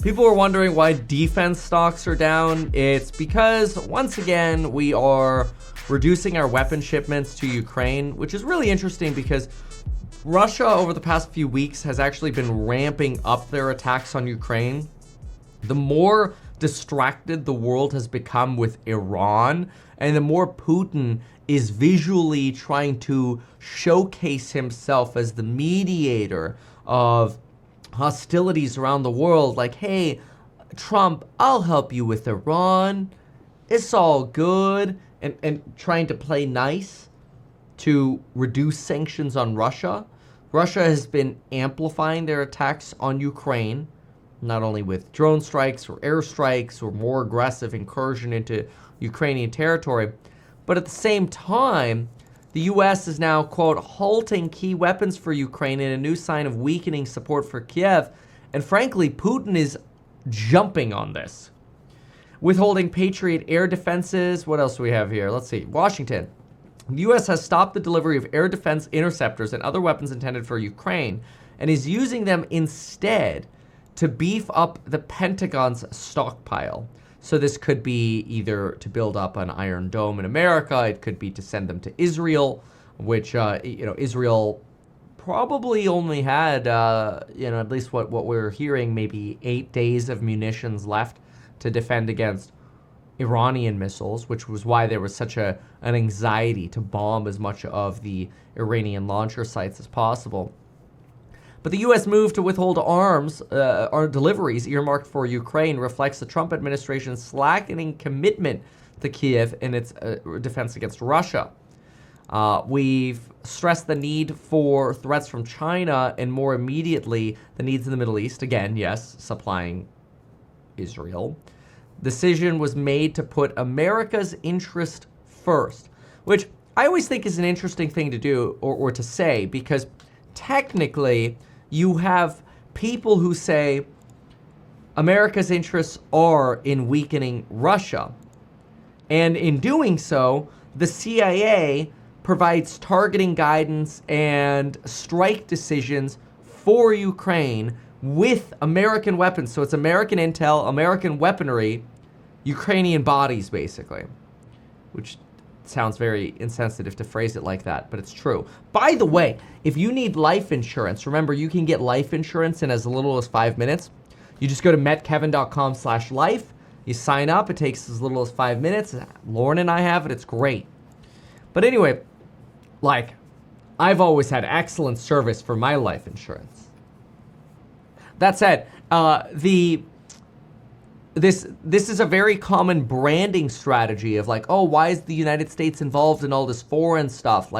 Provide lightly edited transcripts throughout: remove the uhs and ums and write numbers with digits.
People are wondering why defense stocks are down. It's because, once again, we are reducing our weapon shipments to Ukraine, which is really interesting because Russia, over the past few weeks, has actually been ramping up their attacks on Ukraine. The more distracted the world has become with Iran, and the more Putin is visually trying to showcase himself as the mediator of hostilities around the world, like, hey, Trump, I'll help you with Iran. It's all good. And trying to play nice to reduce sanctions on Russia. Russia has been amplifying their attacks on Ukraine, not only with drone strikes or airstrikes or more aggressive incursion into Ukrainian territory, but at the same time, the U.S. is now, quote, halting key weapons for Ukraine in a new sign of weakening support for Kiev. And frankly, Putin is jumping on this. Withholding Patriot air defenses. What else do we have here? Let's see. Washington. The U.S. has stopped the delivery of air defense interceptors and other weapons intended for Ukraine and is using them instead to beef up the Pentagon's stockpile. So this could be either to build up an Iron Dome in America. It could be to send them to Israel, which, Israel probably only had, at least what we're hearing, maybe 8 days of munitions left to defend against Iranian missiles, which was why there was such an anxiety to bomb as much of the Iranian launcher sites as possible. But the U.S. move to withhold arms or deliveries earmarked for Ukraine reflects the Trump administration's slackening commitment to Kiev in its defense against Russia. We've stressed the need for threats from China and more immediately the needs in the Middle East. Again, yes, supplying Israel. Decision was made to put America's interest first, which I always think is an interesting thing to do or to say, because technically you have people who say America's interests are in weakening Russia. And in doing so, the CIA provides targeting guidance and strike decisions for Ukraine with American weapons. So it's American intel, American weaponry, Ukrainian bodies, basically. Which sounds very insensitive to phrase it like that, but it's true. By the way, if you need life insurance, remember you can get life insurance in as little as 5 minutes. You just go to metkevin.com/life. You sign up. It takes as little as 5 minutes. Lauren and I have it. It's great. But anyway, I've always had excellent service for my life insurance. That said, this is a very common branding strategy of why is the United States involved in all this foreign stuff?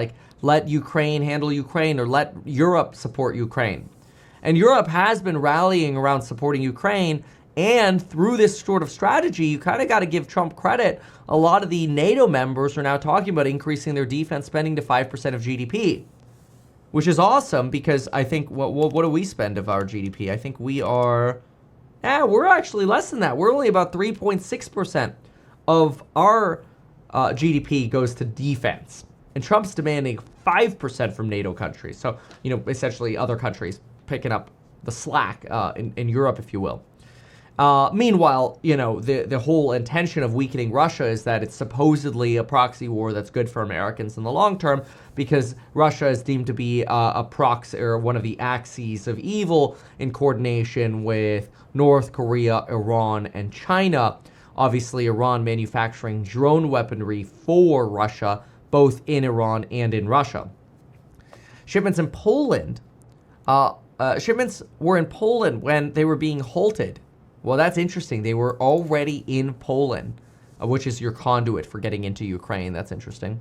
Let Ukraine handle Ukraine or let Europe support Ukraine. And Europe has been rallying around supporting Ukraine. And through this sort of strategy, you kind of got to give Trump credit. A lot of the NATO members are now talking about increasing their defense spending to 5% of GDP, which is awesome because I think, what do we spend of our GDP? I think we are, we're actually less than that. We're only about 3.6% of our GDP goes to defense. And Trump's demanding 5% from NATO countries. So, essentially other countries picking up the slack in Europe, if you will. Meanwhile, the whole intention of weakening Russia is that it's supposedly a proxy war that's good for Americans in the long term because Russia is deemed to be a proxy or one of the axes of evil in coordination with North Korea, Iran, and China. Obviously, Iran manufacturing drone weaponry for Russia, both in Iran and in Russia. Shipments in Poland, shipments were in Poland when they were being halted. Well, that's interesting. They were already in Poland, which is your conduit for getting into Ukraine. That's interesting.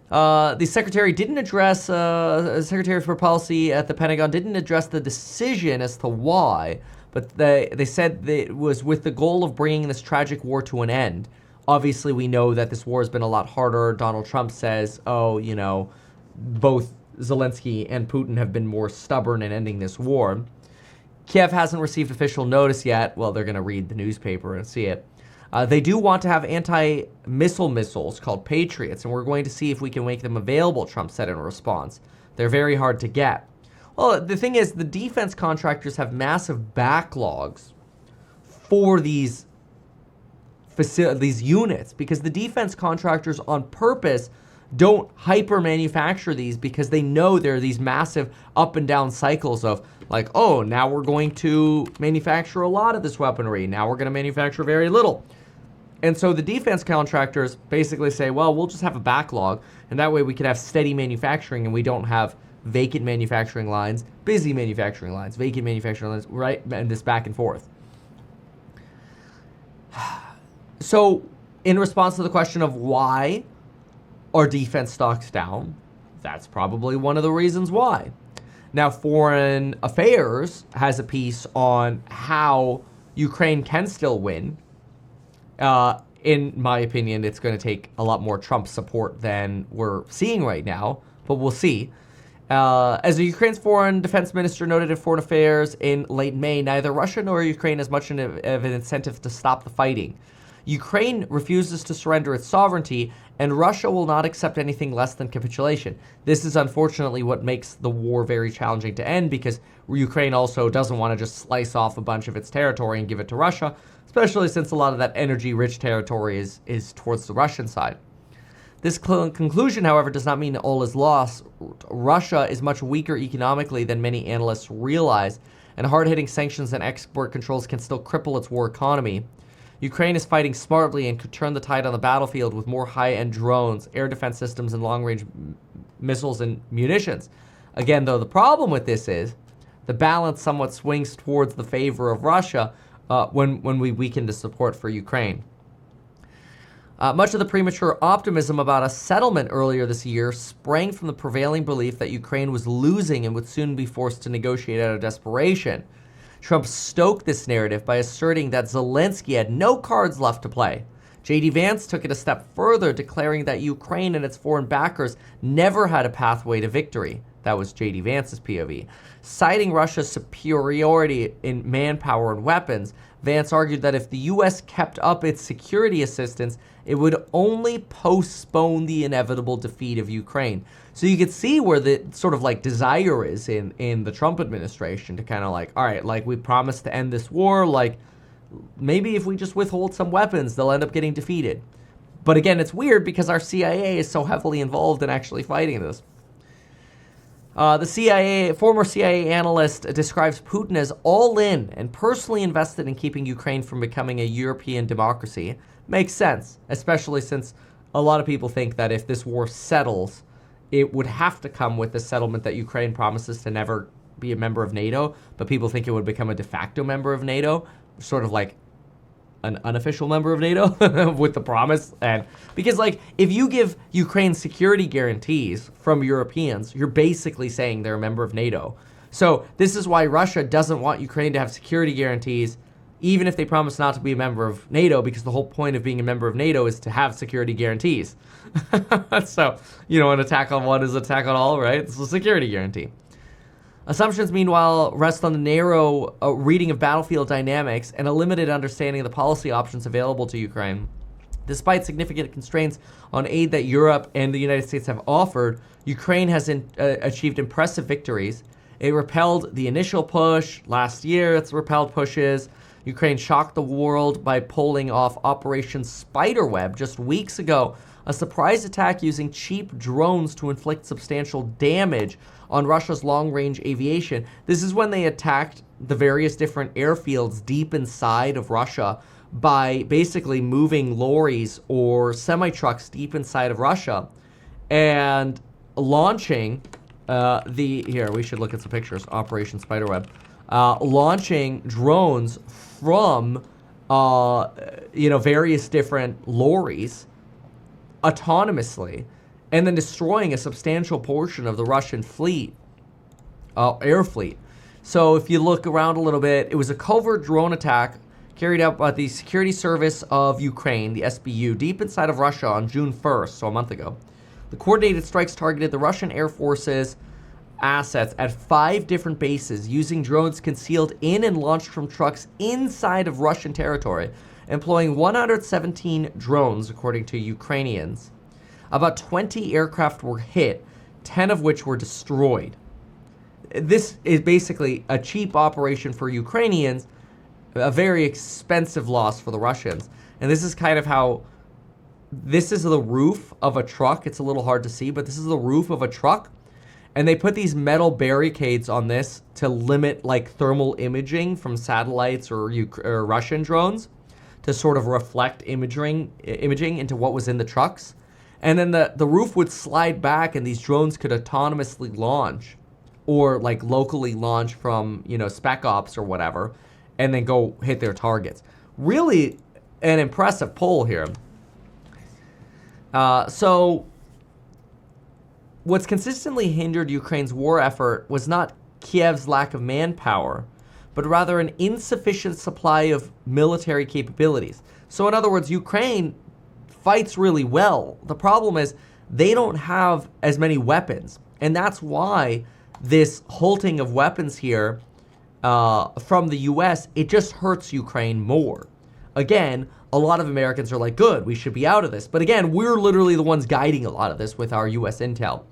The secretary didn't address, Secretary for Policy at the Pentagon didn't address the decision as to why, but they said that it was with the goal of bringing this tragic war to an end. Obviously, we know that this war has been a lot harder. Donald Trump says, both Zelensky and Putin have been more stubborn in ending this war. Kiev hasn't received official notice yet. Well, they're going to read the newspaper and see it. They do want to have anti-missile missiles called Patriots, and we're going to see if we can make them available, Trump said in response. They're very hard to get. Well, the thing is, the defense contractors have massive backlogs. for these units, because the defense contractors on purpose don't hyper manufacture these, because they know there are these massive up and down cycles of like, oh, now we're going to manufacture a lot of this weaponry. Now we're going to manufacture very little. And so the defense contractors basically say, well, we'll just have a backlog, and that way we can have steady manufacturing, and we don't have vacant manufacturing lines, busy manufacturing lines, vacant manufacturing lines, right? And this back and forth. So in response to the question of why are defense stocks down, that's probably one of the reasons why. Now, Foreign Affairs has a piece on how Ukraine can still win. In my opinion, it's going to take a lot more Trump support than we're seeing right now, but we'll see. As the Ukraine's foreign defense minister noted in Foreign Affairs in late May, neither Russia nor Ukraine has much of an incentive to stop the fighting. Ukraine refuses to surrender its sovereignty, and Russia will not accept anything less than capitulation. This is unfortunately what makes the war very challenging to end, because Ukraine also doesn't want to just slice off a bunch of its territory and give it to Russia, especially since a lot of that energy-rich territory is towards the Russian side. This conclusion, however, does not mean all is lost. Russia is much weaker economically than many analysts realize, and hard-hitting sanctions and export controls can still cripple its war economy. Ukraine is fighting smartly and could turn the tide on the battlefield with more high-end drones, air defense systems, and long-range missiles and munitions. Again, though, the problem with this is the balance somewhat swings towards the favor of Russia when we weaken the support for Ukraine. Much of the premature optimism about a settlement earlier this year sprang from the prevailing belief that Ukraine was losing and would soon be forced to negotiate out of desperation. Trump stoked this narrative by asserting that Zelensky had no cards left to play. J.D. Vance took it a step further, declaring that Ukraine and its foreign backers never had a pathway to victory. That was J.D. Vance's POV. Citing Russia's superiority in manpower and weapons, Vance argued that if the U.S. kept up its security assistance, it would only postpone the inevitable defeat of Ukraine. So you could see where the sort of like desire is in the Trump administration to kind of like, all right, like we promised to end this war, like maybe if we just withhold some weapons, they'll end up getting defeated. But again, it's weird because our CIA is so heavily involved in actually fighting this. The former CIA analyst describes Putin as all in and personally invested in keeping Ukraine from becoming a European democracy. Makes sense, especially since a lot of people think that if this war settles, it would have to come with a settlement that Ukraine promises to never be a member of NATO, but people think it would become a de facto member of NATO, sort of like an unofficial member of NATO with the promise. And because like if you give Ukraine security guarantees from Europeans, you're basically saying they're a member of NATO. So this is why Russia doesn't want Ukraine to have security guarantees, even if they promise not to be a member of NATO, because the whole point of being a member of NATO is to have security guarantees. So, an attack on one is an attack on all, right? It's a security guarantee. Assumptions, meanwhile, rest on the narrow reading of battlefield dynamics and a limited understanding of the policy options available to Ukraine. Despite significant constraints on aid that Europe and the United States have offered, Ukraine has achieved impressive victories. It repelled the initial push. Last year, it's repelled pushes. Ukraine shocked the world by pulling off Operation Spiderweb just weeks ago, a surprise attack using cheap drones to inflict substantial damage on Russia's long-range aviation. This is when they attacked the various different airfields deep inside of Russia by basically moving lorries or semi-trucks deep inside of Russia and launching we should look at some pictures, Operation Spiderweb, launching drones from, various different lorries autonomously, and then destroying a substantial portion of the Russian fleet, air fleet. So if you look around a little bit, it was a covert drone attack carried out by the Security Service of Ukraine, the SBU, deep inside of Russia on June 1st, so a month ago. The coordinated strikes targeted the Russian Air Force's assets at 5 different bases using drones concealed in and launched from trucks inside of Russian territory, employing 117 drones, according to Ukrainians. About 20 aircraft were hit, 10 of which were destroyed. This is basically a cheap operation for Ukrainians, a very expensive loss for the Russians. And this is kind of how, this is the roof of a truck. It's a little hard to see, but this is the roof of a truck. And they put these metal barricades on this to limit like thermal imaging from satellites or Russian drones to sort of reflect imaging into what was in the trucks. And then the roof would slide back and these drones could autonomously launch or like locally launch from, Spec Ops or whatever, and then go hit their targets. Really an impressive pull here. So what's consistently hindered Ukraine's war effort was not Kiev's lack of manpower, but rather an insufficient supply of military capabilities. So in other words, Ukraine fights really well. The problem is they don't have as many weapons. And that's why this halting of weapons here from the US, it just hurts Ukraine more. Again, a lot of Americans are like, good, we should be out of this. But again, we're literally the ones guiding a lot of this with our US intel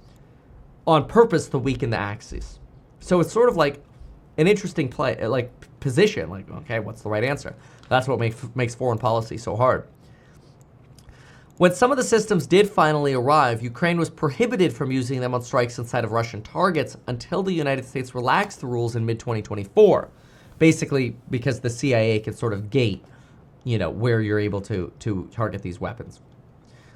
on purpose to weaken the Axis. So it's sort of like an interesting play, like position, like, okay, what's the right answer? That's what makes foreign policy so hard. When some of the systems did finally arrive, Ukraine was prohibited from using them on strikes inside of Russian targets until the United States relaxed the rules in mid-2024. Basically, because the CIA can sort of gate, where you're able to target these weapons.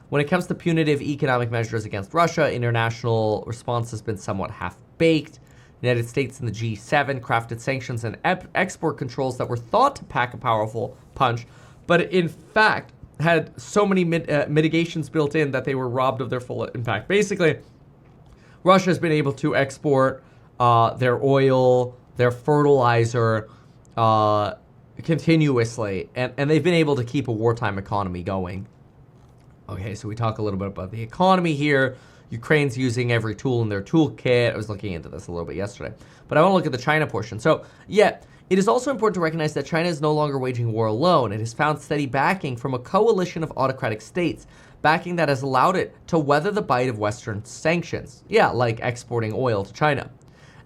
When it comes to punitive economic measures against Russia, international response has been somewhat half-baked. The United States and the G7 crafted sanctions and export controls that were thought to pack a powerful punch, but in fact had so many mitigations built in that they were robbed of their full impact. Basically, Russia has been able to export their oil, their fertilizer continuously, and they've been able to keep a wartime economy going. Okay, so we talk a little bit about the economy here. Ukraine's using every tool in their toolkit. I was looking into this a little bit yesterday. But I want to look at the China portion. So, yeah, it is also important to recognize that China is no longer waging war alone. It has found steady backing from a coalition of autocratic states, backing that has allowed it to weather the bite of Western sanctions. Yeah, like exporting oil to China.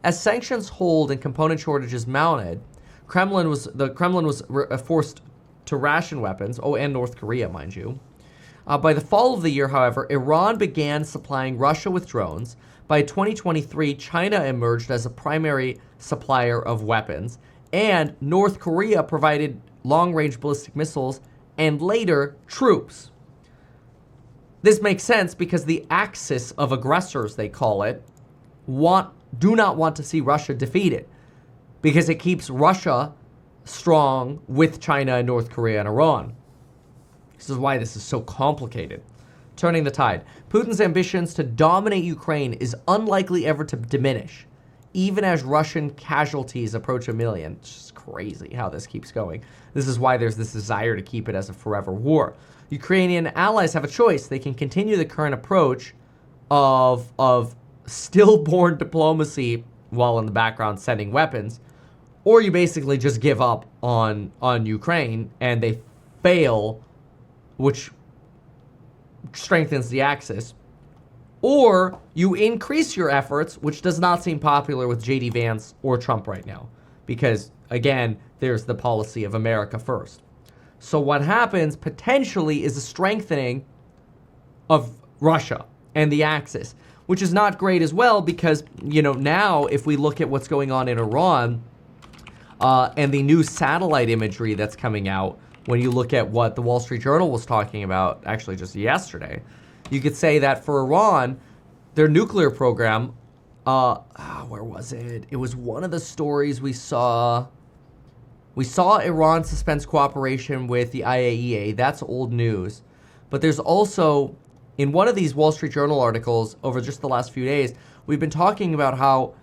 As sanctions hold and component shortages mounted, the Kremlin was forced to ration weapons, and North Korea, mind you. By the fall of the year, however, Iran began supplying Russia with drones. By 2023, China emerged as a primary supplier of weapons, and North Korea provided long-range ballistic missiles and later troops. This makes sense because the axis of aggressors, they call it, do not want to see Russia defeated because it keeps Russia strong with China and North Korea and Iran. This is why this is so complicated. Turning the tide. Putin's ambitions to dominate Ukraine is unlikely ever to diminish, even as Russian casualties approach 1 million. It's just crazy how this keeps going. This is why there's this desire to keep it as a forever war. Ukrainian allies have a choice. They can continue the current approach of stillborn diplomacy while in the background sending weapons, or you basically just give up on Ukraine and they fail, which strengthens the Axis, or you increase your efforts, which does not seem popular with J.D. Vance or Trump right now, because, again, there's the policy of America first. So what happens potentially is a strengthening of Russia and the Axis, which is not great as well because, now if we look at what's going on in Iran and the new satellite imagery that's coming out, when you look at what the Wall Street Journal was talking about, actually just yesterday, you could say that for Iran, their nuclear program, where was it? It was one of the stories we saw. We saw Iran suspends cooperation with the IAEA. That's old news. But there's also, in one of these Wall Street Journal articles over just the last few days, we've been talking about how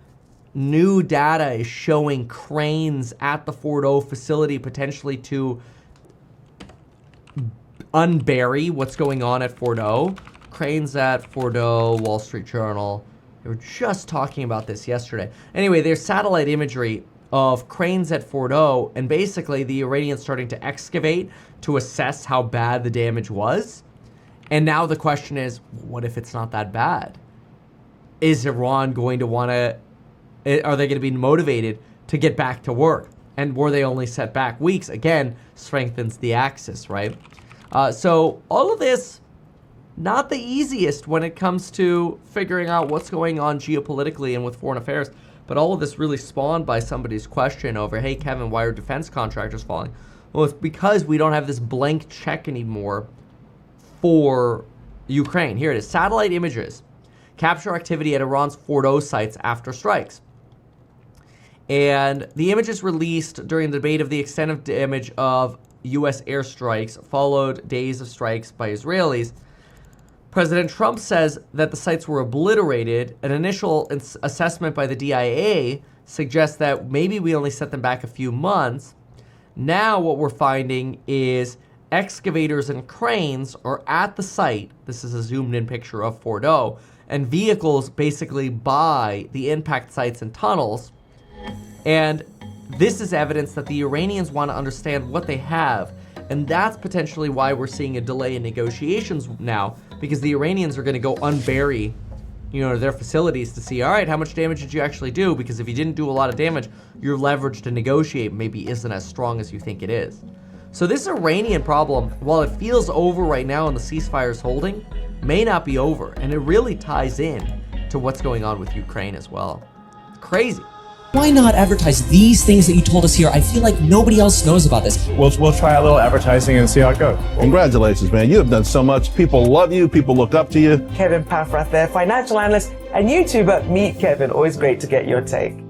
new data is showing cranes at the Fordo facility potentially to unbury what's going on at Fordo. Cranes at Fordo, Wall Street Journal. They were just talking about this yesterday. Anyway, there's satellite imagery of cranes at Fordo, and basically the Iranians starting to excavate to assess how bad the damage was. And now the question is, what if it's not that bad? Is Iran going to want to, are they going to be motivated to get back to work? And were they only set back weeks? Again, strengthens the axis, right? So all of this, not the easiest when it comes to figuring out what's going on geopolitically and with foreign affairs. But all of this really spawned by somebody's question over, hey, Kevin, why are defense contractors falling? Well, it's because we don't have this blank check anymore for Ukraine. Here it is. Satellite images capture activity at Iran's Fordo sites after strikes. And the images released during the debate of the extent of damage of U.S. airstrikes followed days of strikes by Israelis. President Trump says that the sites were obliterated. An initial assessment by the DIA suggests that maybe we only set them back a few months. Now what we're finding is excavators and cranes are at the site. This is a zoomed in picture of Fordo. And vehicles basically by the impact sites and tunnels. And this is evidence that the Iranians want to understand what they have. And that's potentially why we're seeing a delay in negotiations now, because the Iranians are going to go unbury, their facilities to see, all right, how much damage did you actually do? Because if you didn't do a lot of damage, your leverage to negotiate maybe isn't as strong as you think it is. So this Iranian problem, while it feels over right now and the ceasefire is holding, may not be over. And it really ties in to what's going on with Ukraine as well. It's crazy. Why not advertise these things that you told us here? I feel like nobody else knows about this. We'll try a little advertising and see how it goes. Congratulations, man. You have done so much. People love you. People look up to you. Kevin Paffrath there, financial analyst and YouTuber. Meet Kevin. Always great to get your take.